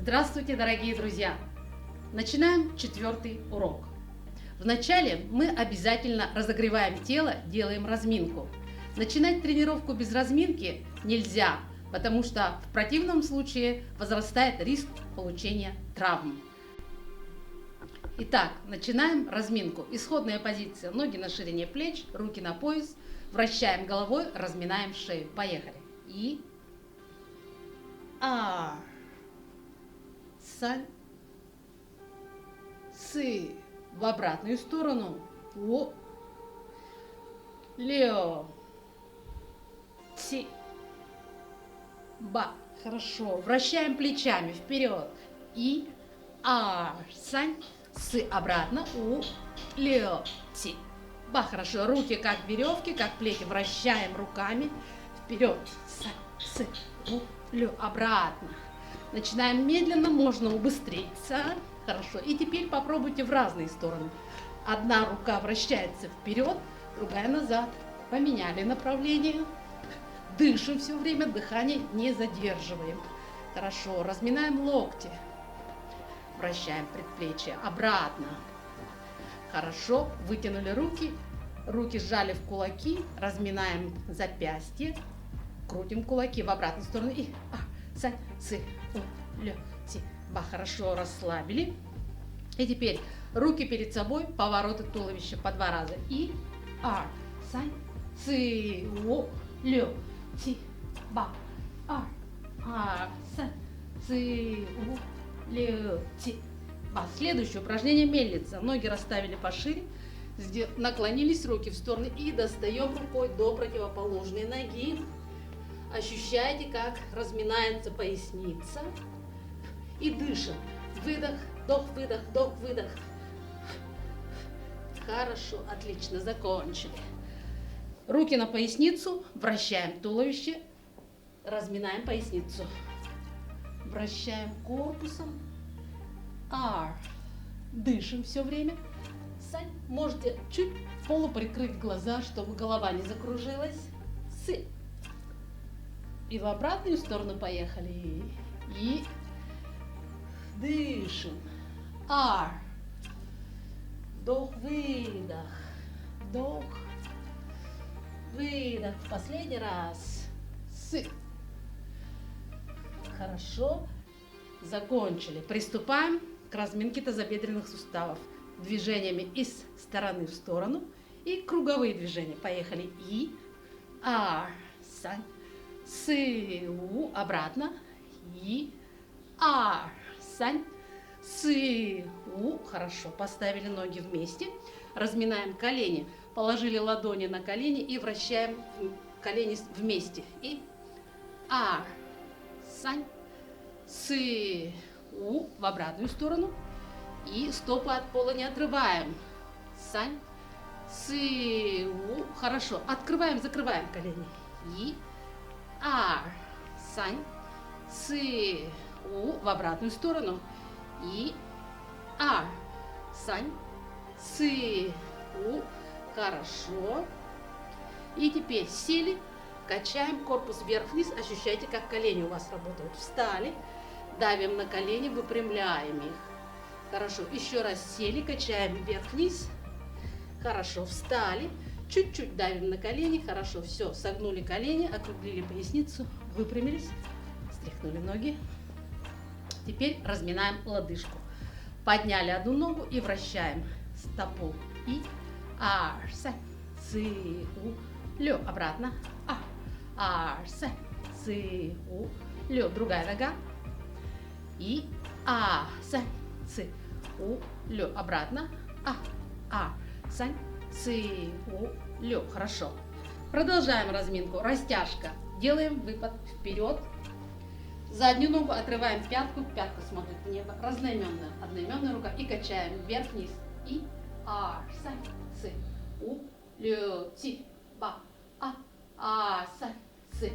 Здравствуйте, дорогие друзья! Начинаем 4-й урок. Вначале мы обязательно разогреваем тело, делаем разминку. Начинать тренировку без разминки нельзя, потому что в противном случае возрастает риск получения травм. Итак, начинаем разминку. Исходная позиция: ноги на ширине плеч, руки на пояс. Вращаем головой, разминаем шею. Поехали. И Сань, цы. В обратную сторону. О. Лё. Ти. Ба. Хорошо. Вращаем плечами вперед. И Сань, цы. Обратно. У. Лё. Ти. Ба. Хорошо. Руки как веревки, как плети. Вращаем руками вперед. Сань, цы. У. Лё. Обратно. Начинаем медленно, можно убыстриться. Хорошо. И теперь попробуйте в разные стороны. Одна рука вращается вперед, другая назад. Поменяли направление. Дышим все время, дыхание не задерживаем. Хорошо. Разминаем локти. Вращаем предплечье обратно. Хорошо. Вытянули руки. Руки сжали в кулаки. Разминаем запястье. Крутим кулаки в обратную сторону. И Сань, цы, у, лё, ти, ба. Хорошо, расслабили. И теперь руки перед собой, повороты туловища по 2 раза. И Сань, цы, у, лё, ти, ба. Сань, цы, у, лё, ти, ба. Следующее упражнение мельница. Ноги расставили пошире. Наклонились руки в стороны и достаем рукой до противоположной ноги. Ощущайте, как разминается поясница. И дышим. Выдох, вдох, выдох, вдох, выдох. Хорошо, отлично, закончили. Руки на поясницу, вращаем туловище, разминаем поясницу. Вращаем корпусом. Дышим все время. Сань, можете чуть полуприкрыть глаза, чтобы голова не закружилась. И в обратную сторону поехали. И дышим. Вдох, выдох. Вдох, выдох. В последний раз. Хорошо. Закончили. Приступаем к разминке тазобедренных суставов. Движениями из стороны в сторону. И круговые движения. Поехали. И Сань, цы, у, обратно. И Сань, цы, у. Хорошо. Поставили ноги вместе. Разминаем колени. Положили ладони на колени и вращаем колени вместе. И Сань, цы, у. В обратную сторону. И стопы от пола не отрываем. Сань, цы, у. Хорошо. Открываем, закрываем колени. И Сань, цы, у. В обратную сторону. И Сань, цы, у. Хорошо. И теперь сели, качаем корпус вверх-вниз. Ощущайте, как колени у вас работают. Встали, давим на колени, выпрямляем их. Хорошо. Еще раз сели, качаем вверх-вниз. Хорошо. Встали. Чуть-чуть давим на колени. Хорошо. Все. Согнули колени, округлили поясницу, выпрямились, стряхнули ноги. Теперь разминаем лодыжку. Подняли одну ногу и вращаем стопу. И Сань, цы, у, лё. Обратно. Сань, цы, у, лё. Другая нога. И Сань, цы, у, лё. Обратно. Сань, цы, у, лё. Хорошо. Продолжаем разминку. Растяжка. Делаем выпад вперед. Заднюю ногу отрываем пятку. Пятка смотрит в небо. Разноименная. Одноименная рука. И качаем вверх-вниз. И Сань, цы, у, лё, ти, ба. Сань, цы,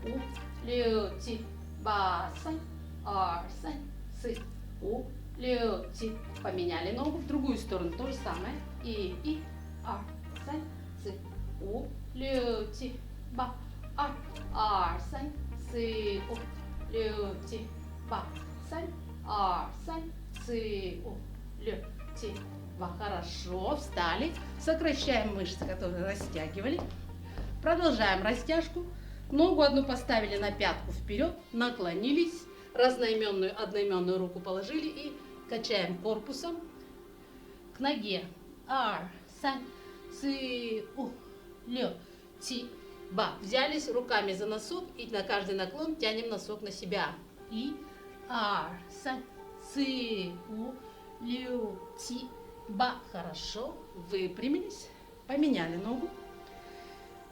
у, лё, ти, ба. Сань, Сань, цы, у, лё, ти. Поменяли ногу в другую сторону. То же самое. И Сань, цы, у, лё, ти, ба. Сань, цы, у, лё, ти, ба. Сань, ар, сань, ци, у, лю, ти, ба. Хорошо, встали. Сокращаем мышцы, которые растягивали. Продолжаем растяжку. Ногу одну поставили на пятку вперед, наклонились, одноименную руку положили и качаем корпусом к ноге. Ар, сань, ци, у, лю, ти, ба. Взялись руками за носок и на каждый наклон тянем носок на себя. И ар, сань, ци, у, лю, ти, ба. Хорошо. Выпрямились. Поменяли ногу.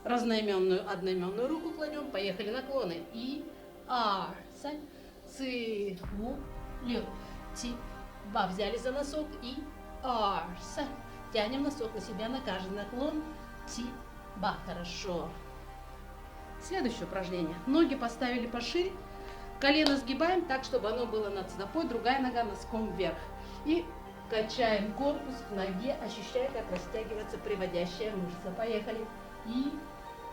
Одноименную руку кладем. Поехали наклоны. И ар, сань, ци, у, лю, ти, ба. Взяли за носок и ар, сань. Тянем носок на себя на каждый наклон. Ти, ба. Хорошо. Следующее упражнение. Ноги поставили пошире. Колено сгибаем так, чтобы оно было над стопой. Другая нога носком вверх. И качаем корпус к ноге, ощущая, как растягивается приводящая мышца. Поехали. И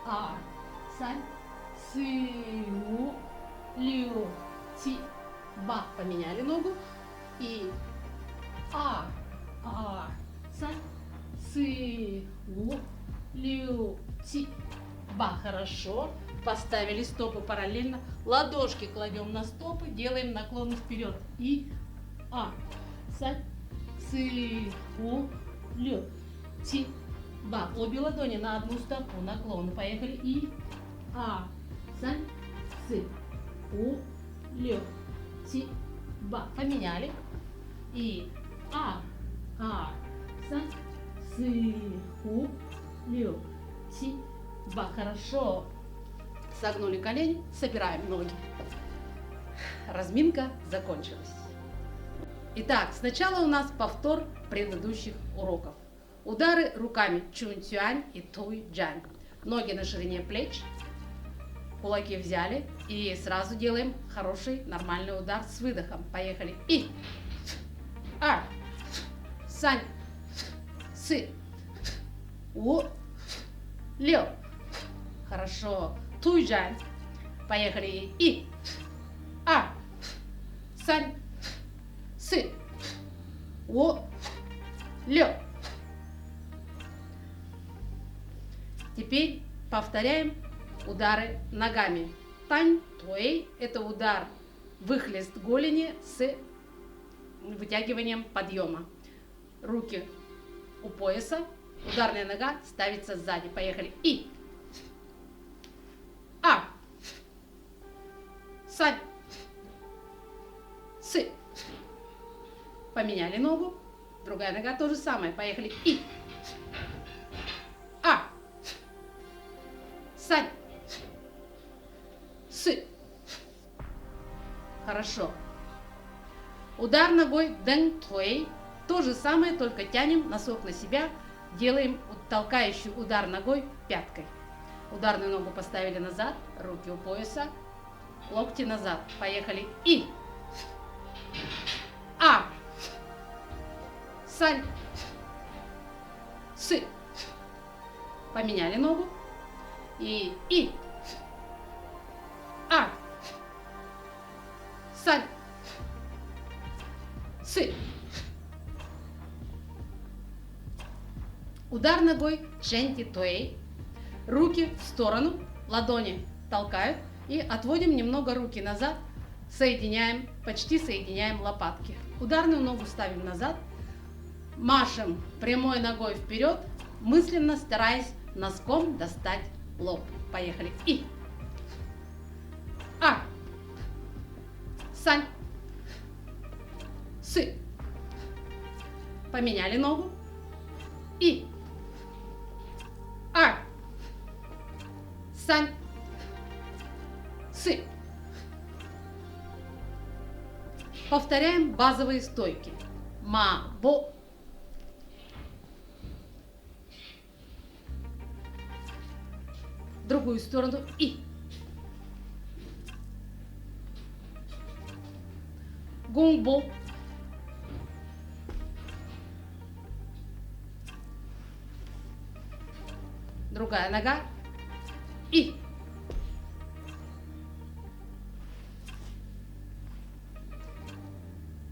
ар, сань, ци, у, лю, ти, ба. Поменяли ногу. И ар, сань, ци, у, лю, ти, ба. Хорошо. Поставили стопы параллельно. Ладошки кладем на стопы, делаем наклоны вперед. И ар, сань, ци, у, лю, ти, ба. Обе ладони на одну стопу, наклоны. Поехали. И ар, сань, ци, у, лю, ти, ба. Поменяли. И ар, сань, ци, у, лю, ти, ба. Хорошо. Согнули колени, собираем ноги. Разминка закончилась. Итак, сначала у нас повтор предыдущих уроков. Удары руками чунь-цюань и туй-джань. Ноги на ширине плеч, кулаки взяли и сразу делаем хороший нормальный удар с выдохом. Поехали. И ар, сань, цы, у, лю. Хорошо. Туй-джань. Поехали. И ар, сань, цы, у, лю. Теперь повторяем удары ногами. Тань, туэй – это удар выхлест голени с вытягиванием подъема. Руки у пояса, ударная нога ставится сзади. Поехали. И ар, сань, цы. Поменяли ногу. Другая нога то же самое. Поехали. И ар, сань, цы. Хорошо. Удар ногой дэн туэй. То же самое, только тянем носок на себя. Делаем толкающий удар ногой пяткой. Ударную ногу поставили назад, руки у пояса, локти назад. Поехали. И ар, сань, цы. Поменяли ногу. И ар, сань, цы. Удар ногой джэнти туэй. Руки в сторону, ладони толкают и отводим немного руки назад, соединяем, почти соединяем лопатки. Ударную ногу ставим назад, машем прямой ногой вперед, мысленно стараясь носком достать лоб. Поехали. И ар, сань, цы. Поменяли ногу. И ар, сань, цы. Повторяем базовые стойки. Ма-бо. Другую сторону. И гунг-бо. Другая нога. И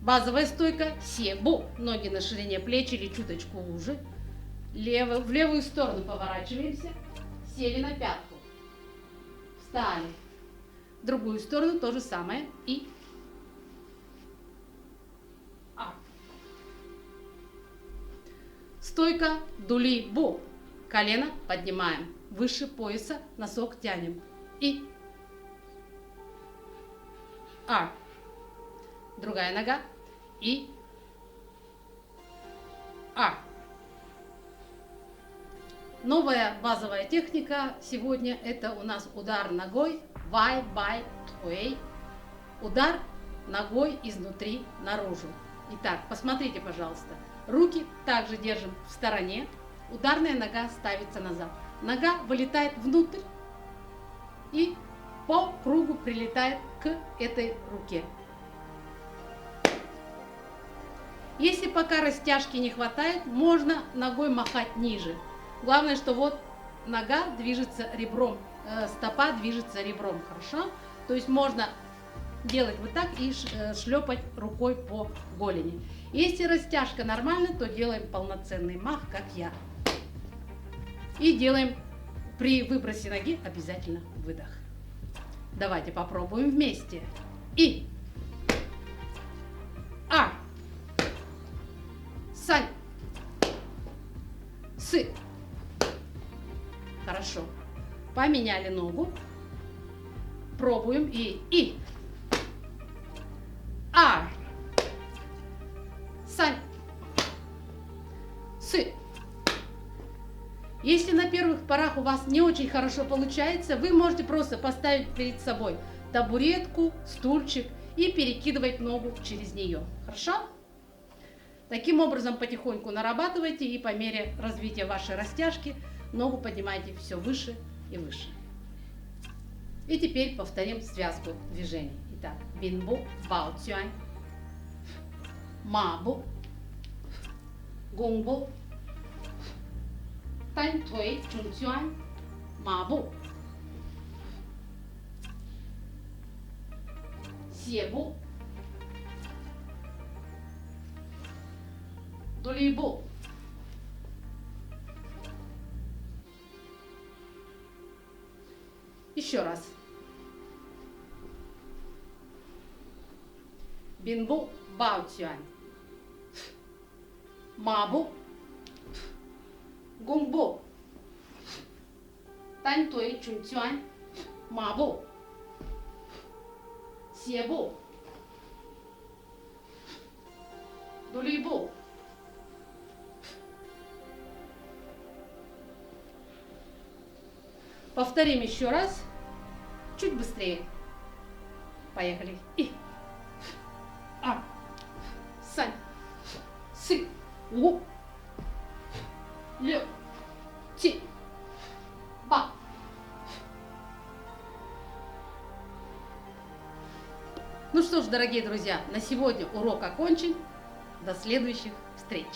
Базовая стойка себу. Ноги на ширине плеч или чуточку уже. В левую сторону поворачиваемся. Сели на пятку. Встали. В другую сторону то же самое. И стойка дули-бу. Колено поднимаем. Выше пояса носок тянем. И другая нога. И Новая базовая техника сегодня это у нас удар ногой вай бай туэй. Удар ногой изнутри наружу. Итак, посмотрите, пожалуйста. Руки также держим в стороне. Ударная нога ставится назад. Нога вылетает внутрь и по кругу прилетает к этой руке. Если пока растяжки не хватает, можно ногой махать ниже. Главное, что вот нога движется ребром, стопа движется ребром, хорошо? То есть можно делать вот так и шлепать рукой по голени. Если растяжка нормальная, то делаем полноценный мах, как я. И делаем при выбросе ноги обязательно выдох. Давайте попробуем вместе. И сань, сы. Хорошо. Поменяли ногу. Пробуем и сань, сы. Если на первых порах у вас не очень хорошо получается, вы можете просто поставить перед собой табуретку, стульчик и перекидывать ногу через нее. Хорошо? Таким образом потихоньку нарабатывайте и по мере развития вашей растяжки ногу поднимайте все выше и выше. И теперь повторим связку движений. Итак, бинбу, бао цюань, мабу, гунгбу, тань туэй чун цюань, мабу, себу, дулибу. Еще раз. Бинбу, бао цюань, мабу, гунгбу, тань туэй чун цюань, мабу, себу, дулибу. Повторим еще раз. Чуть быстрее. Поехали. И сань, сы, у, лё, ти, ба. Ну что ж, дорогие друзья, на сегодня урок окончен. До следующих встреч.